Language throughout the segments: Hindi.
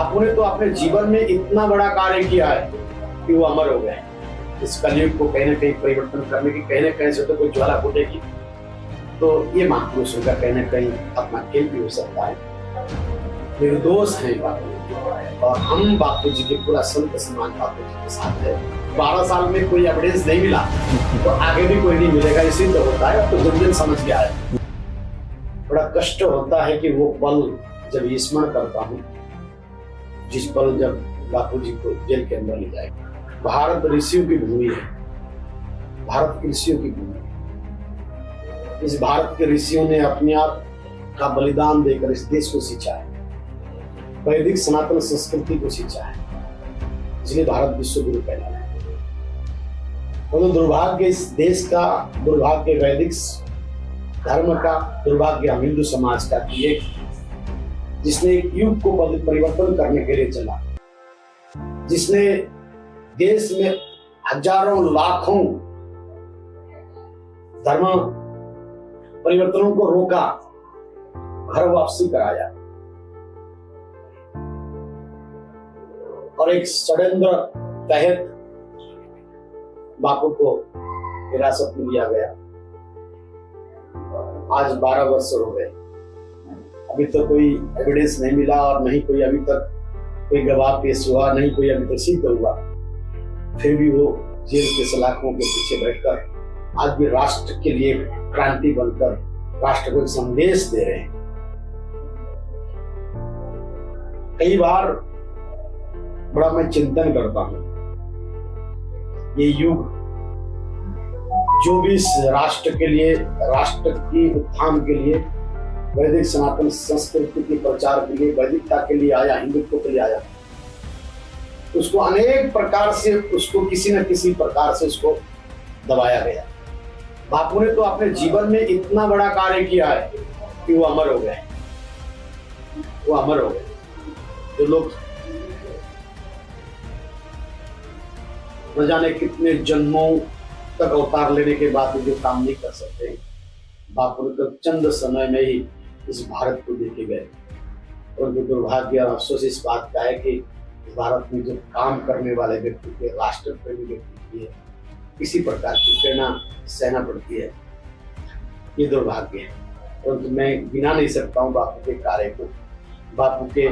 बापू ने तो अपने जीवन में इतना बड़ा कार्य किया है कि वो अमर हो गए। इस कलयुग को कहीं ना कहीं परिवर्तन करने की कहीं ना कहीं से तो कोई ज्वाला फूटेगी, तो ये महापुरुषों का कहीं ना कहीं अपना खेल भी हो सकता है। निर्दोष है बापू और हम बापू जी के पूरा संत समान बापू जी के साथ है। 12 साल में कोई एविडेंस नहीं मिला तो आगे भी कोई नहीं मिलेगा, इसी तो होता है। तो जन जन समझ गया है। बड़ा कष्ट होता है कि वो पल जब स्मरण करता हूँ, जिस पल जब बापू जी को जेल के अंदर ले जाएगा। भारत ऋषियों की भूमि है, भारत ऋषियों की भूमि है। इस भारत के ऋषियों ने अपने आप का बलिदान देकर इस देश को सींचा है, वैदिक सनातन संस्कृति को सींचा है, इसलिए भारत विश्व गुरु कहलाता है। तो दुर्भाग्य इस देश का, दुर्भाग्य वैदिक धर्म का, दुर्भाग्य हम हिंदू समाज का कि एक जिसने एक युग को परिवर्तन करने के लिए चला, जिसने देश में हजारों लाखों धर्म परिवर्तनों को रोका, घर वापसी कराया और एक षड्यंत्र तहत बापू को हिरासत में लिया गया। आज 12 वर्ष हो गए, अभी तो कोई एविडेंस नहीं मिला और नहीं कोई अभी तक कोई गवाह पेश हुआ, नहीं कोई अभी तक सिद्ध हुआ। फिर भी वो जेल के सलाखों के पीछे बैठकर आज भी राष्ट्र के लिए क्रांति बनकर राष्ट्र को एक संदेश दे रहे हैं। कई बार बड़ा मैं चिंतन करता हूं, ये युग जो भी इस राष्ट्र के लिए, राष्ट्र की उत्थान के लिए, वैदिक सनातन संस्कृति के प्रचार के लिए, वैदिकता के लिए आया, हिंदुत्व के लिए आया, उसको अनेक प्रकार से, उसको किसी न किसी प्रकार से उसको दबाया गया। बापू ने तो अपने जीवन में इतना बड़ा कार्य किया है कि वो अमर हो गए, वो अमर हो गए। जो लोग न जाने कितने जन्मों तक अवतार लेने के बाद भी जो काम नहीं कर सकते, बापू ने तो चंद समय में ही इस भारत को देखे गए। और दुर्भाग्य और अफसोस इस बात का है कि भारत में जो काम करने वाले व्यक्ति के, राष्ट्र प्रेमी व्यक्ति की किसी प्रकार की प्रेरणा सहना पड़ती है, ये दुर्भाग्य है। परंतु मैं गिना नहीं सकता हूँ बापू के कार्य को, बापू के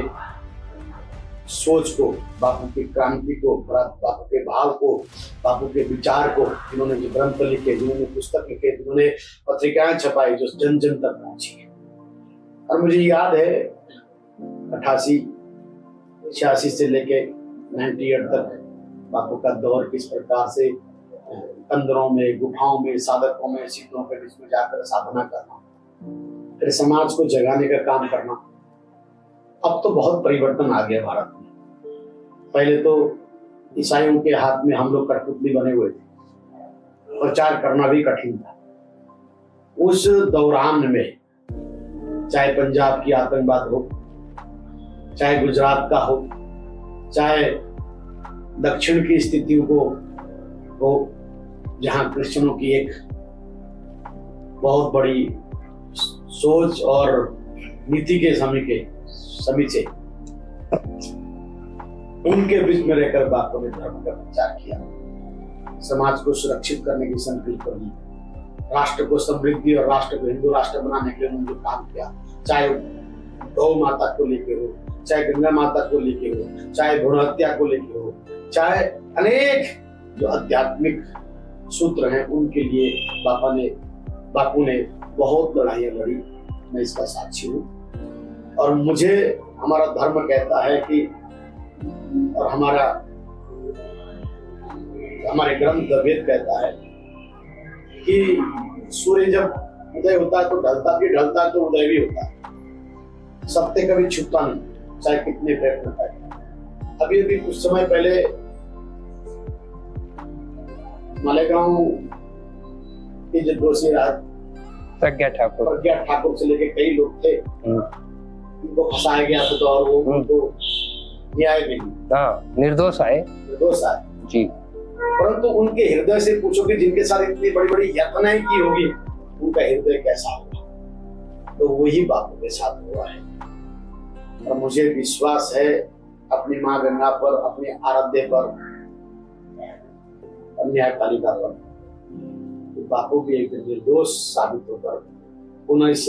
सोच को, बापू की क्रांति को, बापू के भाव को, बापू के विचार को, जिन्होंने जो ग्रंथ लिखे, जिन्होंने पुस्तक लिखे, जिन्होंने पत्रिकाएं छपाई जो जन जन तक पहुंची। और मुझे याद है 88-86 से लेके 98 तक बापू का दौर किस प्रकार से अंदरों में, गुफाओं में, साधकों में, सिद्धों के बीच में जाकर साधना करना, फिर समाज को जगाने का काम करना। अब तो बहुत परिवर्तन आ गया भारत में। पहले तो ईसाइयों के हाथ में हम लोग कठपुतली बने हुए थे, प्रचार करना भी कठिन था। उस दौरान में चाहे पंजाब की आतंकवाद हो, चाहे गुजरात का हो, चाहे दक्षिण की स्थितियों को हो, जहां क्रिश्चियनों की एक बहुत बड़ी सोच और नीति के समीचे उनके बीच में रहकर बापू ने धर्म का प्रचार किया, समाज को सुरक्षित करने की संकल्प ली, राष्ट्र को समृद्धि और राष्ट्र को हिंदू राष्ट्र बनाने के लिए उन्होंने जो काम किया, चाहे गौ माता को लेके हो, चाहे गंगा माता को लेके हो, चाहे भ्रूण हत्या को लेके हो, चाहे अनेक जो आध्यात्मिक सूत्र हैं उनके लिए बापू ने बहुत लड़ाइयां लड़ी। मैं इसका साक्षी हूँ। और मुझे हमारा धर्म कहता है कि, और हमारे ग्रंथ वेद कहता है कि सूर्य जब उदय होता है तो ढलता है तो उदय भी होता है। सत्य कभी छुपता नहीं, चाहे कितने प्रयत्न करें। अभी कुछ समय पहले मालेगांव के जो दोषी प्रज्ञा ठाकुर से लेके कई लोग थे, उनको फंसाया गया था तो और वो उनको न्याय मिली, निर्दोष आए जी। परंतु उनके हृदय से पूछो कि जिनके साथ इतनी बड़ी बड़ी यातनाएं की होगी, उनका हृदय कैसा होगा, तो वही बापू के साथ हुआ है। और मुझे विश्वास है अपनी माँ गंगा पर, अपने आराध्य पर, न्यायपालिका पर, तो बापू भी एक निर्दोष साबित होकर पुनः इस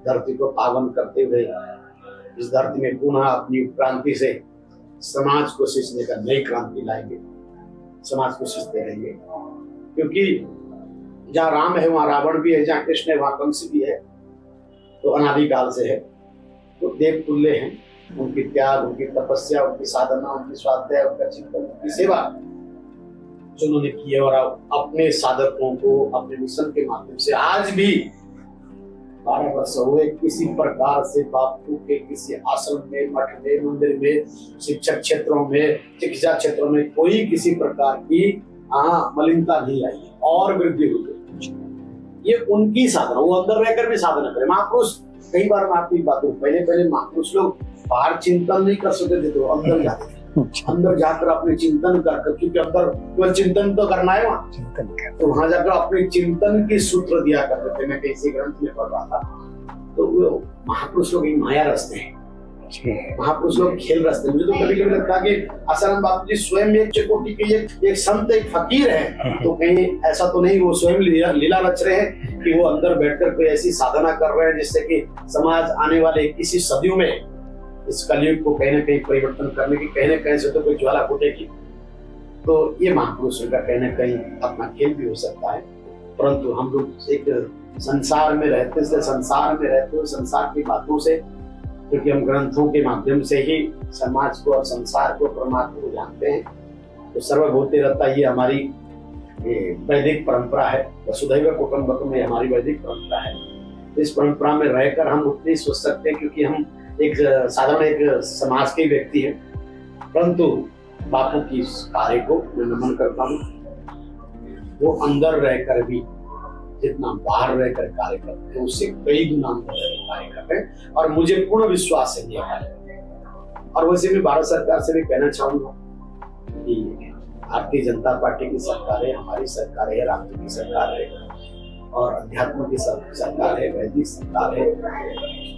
धरती को पावन करते हुए इस धरती में पुनः अपनी क्रांति से समाज को शीश देकर नई क्रांति लाएंगे, समाज को सीखते रहेंगे। क्योंकि जहाँ राम है वहाँ रावण भी है, जहाँ कृष्ण है वहाँ कंस भी है, तो अनादिकाल से है। तो देव तुल्य हैं, उनकी त्याग, उनकी तपस्या, उनकी साधना, उनकी स्वाध्याय, उनका चिंतन, उनकी सेवा जो उन्होंने की है, और अपने साधकों को अपने मिशन के माध्यम से आज भी 12 वर्ष हुए किसी प्रकार से बापू के किसी आश्रम में, मठ में, मंदिर में, शिक्षक क्षेत्रों में, चिकित्सा क्षेत्रों में कोई किसी प्रकार की मलिनता नहीं आई है और वृद्धि हुई। ये उनकी साधना, वो अंदर रहकर भी साधना करे। महापुरुष, कई बार मैं आपकी बात करूं, पहले महापुरुष लोग बाहर चिंतन नहीं कर सकते थे, तो अंदर जाते थे, अंदर जाकर अपने चिंतन कर, क्योंकि अंदर केवल चिंतन तो करना है वहाँ, तो वहां जाकर अपने चिंतन के सूत्र दिया करते थे। मैं किसी ग्रंथ में पढ़ रहा था, तो वो महापुरुष लोग एक माया रचते हैं, महापुरुष लोग खेल रचते हैं। मुझे तो कभी कभी लगता है कि आसाराम बापू जी स्वयं एक चकोटी के एक संत, एक फकीर है, तो कहीं ऐसा तो नहीं वो स्वयं लीला रच रहे हैं कि वो अंदर बैठकर कोई ऐसी साधना कर रहे हैं जिससे कि समाज आने वाले किसी सदियों में इस कलयुग को कहीं ना कहीं परिवर्तन करने की, कहीं ना कहीं से तो कोई ज्वाला फूटेगी। तो ये महापुरुषों का कहीं ना कहीं अपना खेल भी हो सकता है, परंतु हम लोग एक संसार में रहते हुए संसार की बातों से, क्योंकि हम ग्रंथों के माध्यम से ही समाज को और संसार को, परमात्मा को जानते हैं, तो सर्वभूते रहता ये हमारी वैदिक परंपरा है। वसुधैव कुटुंबकम में हमारी वैदिक परंपरा है। इस परंपरा में रहकर हम उतनी सोच सकते हैं, क्योंकि हम एक साधारण एक समाज के व्यक्ति हैं, परंतु बापू की कार्य को मैं नमन करता हूँ। वो अंदर रहकर भी जितना बाहर रहकर कार्य करते हैं उससे कई गुना अंदर रहकर कार्य करते हैं, और मुझे पूर्ण विश्वास है ये कार्य। और वैसे मैं भारत सरकार से भी कहना चाहूंगा कि भारतीय जनता पार्टी की सरकार है, हमारी सरकार है, राष्ट्र की सरकार है, और अध्यात्म की सरकार है, वैदिक सरकार है,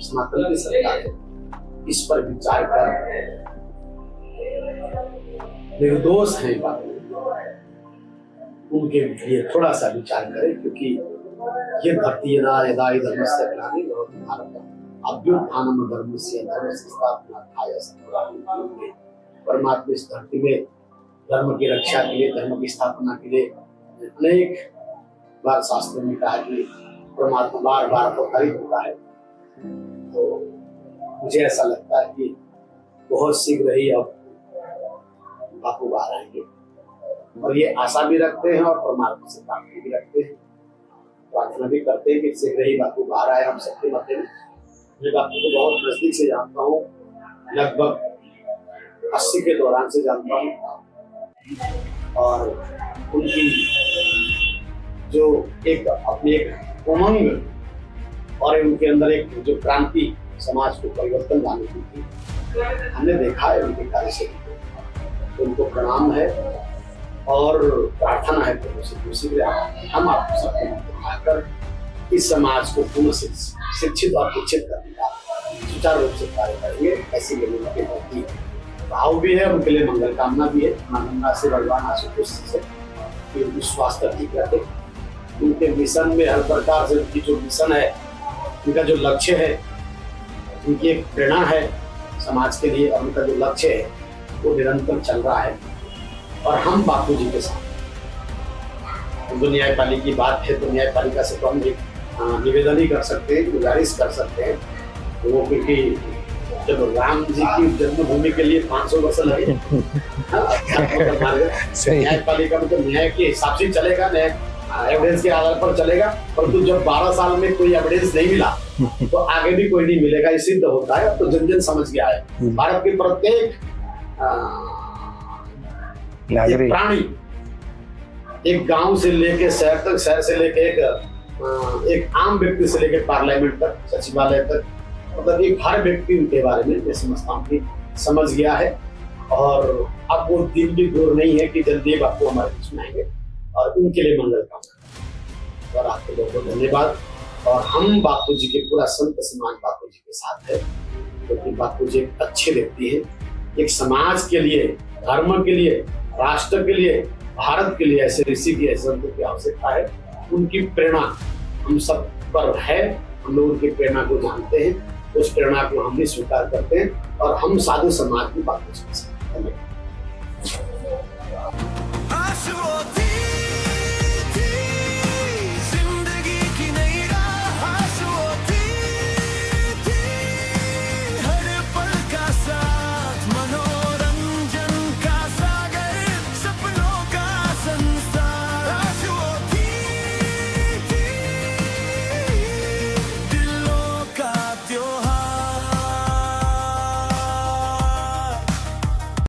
सनातन की सरकार है। इस पर विचार कर निर्दोष है बापू, उनके लिए थोड़ा सा विचार करें, क्योंकि ये धरती यदा धर्मस्य ग्लानि भवति भारत अभ्युत्थानम धर्मस्य धर्मस्य स्थापनार्थाय संभवामि। परमात्मा इस धरती में धर्म की रक्षा के लिए, धर्म की स्थापना के लिए अनेक बार शास्त्रों में कहा कि परमात्मा बार बार अवतरित होता है। तो मुझे ऐसा लगता है कि बहुत शीघ्र ही अब बापू बाहर आएंगे, और ये आशा भी रखते हैं और परमात्मा से प्रार्थना भी रखते हैं, प्रार्थना भी करते हैं कि शीघ्र ही बापू बाहर आए हम सबके मध्य में। मैं बापू को बहुत नजदीक से जानता हूँ, लगभग 80 के दौरान से जानता हूँ, और उनकी जो एक अपनी एक उमंग और उनके अंदर एक जो क्रांति समाज को परिवर्तन लाने की थी, हमने देखा है उनके कार्य से। उनको प्रणाम है और प्रार्थना है प्रभु से, दूसरी हम आप सबको आकर इस समाज को पुनः शिक्षित और शिक्षित करने का सुचारू रूप से कार्य करेंगे। ऐसी लोगों के प्रति भाव भी है, उनके लिए मंगल कामना भी है। गंगा से भगवान आशुतोष से कि उनकी स्वास्थ्य ठीक रखे, उनके मिशन में हर प्रकार से उनकी जो मिशन है, उनका जो लक्ष्य है, उनकी एक प्रेरणा है समाज के लिए, और उनका जो लक्ष्य है वो निरंतर चल रहा है। और हम बापू जी के साथ, जो न्यायपालिका की बात है, तो न्यायपालिका से तो हम एक निवेदन ही कर सकते हैं, गुजारिश कर सकते हैं। तो वो क्योंकि जब राम जी की जन्मभूमि के लिए 500 वर्ष लगे, न्यायपालिका में तो न्याय के हिसाब से चलेगा, न्याय एविडेंस के आधार पर चलेगा, परंतु जब 12 साल में कोई एविडेंस नहीं मिला तो आगे भी कोई नहीं मिलेगा, ये सिद्ध होता है। अब तो जन जन समझ गया है, भारत के प्रत्येक प्राणी, एक गांव से लेके शहर तक, शहर से लेके एक आम व्यक्ति से लेके पार्लियामेंट तक, सचिवालय तक, मतलब एक हर व्यक्ति उनके बारे में मैं समझता हूँ कि समझ गया है। और अब वो दिन भी दूर नहीं है कि जल्दी बापू हमारे बीच में आएंगे, और उनके लिए मंगल कामना। और आपको बहुत बहुत धन्यवाद। और हम बापू जी के पूरा संत समाज बापू जी के साथ है, क्योंकि बापू जी एक अच्छे व्यक्ति हैं, एक समाज के लिए, धर्म के लिए, राष्ट्र के लिए, भारत के लिए ऐसे ऋषि की, ऐसे संतों की आवश्यकता है। उनकी प्रेरणा हम सब पर है, हम लोग उनकी प्रेरणा को जानते हैं, उस प्रेरणा को हम भी स्वीकार करते हैं और हम साधु समाज की बात कर सकते हैं।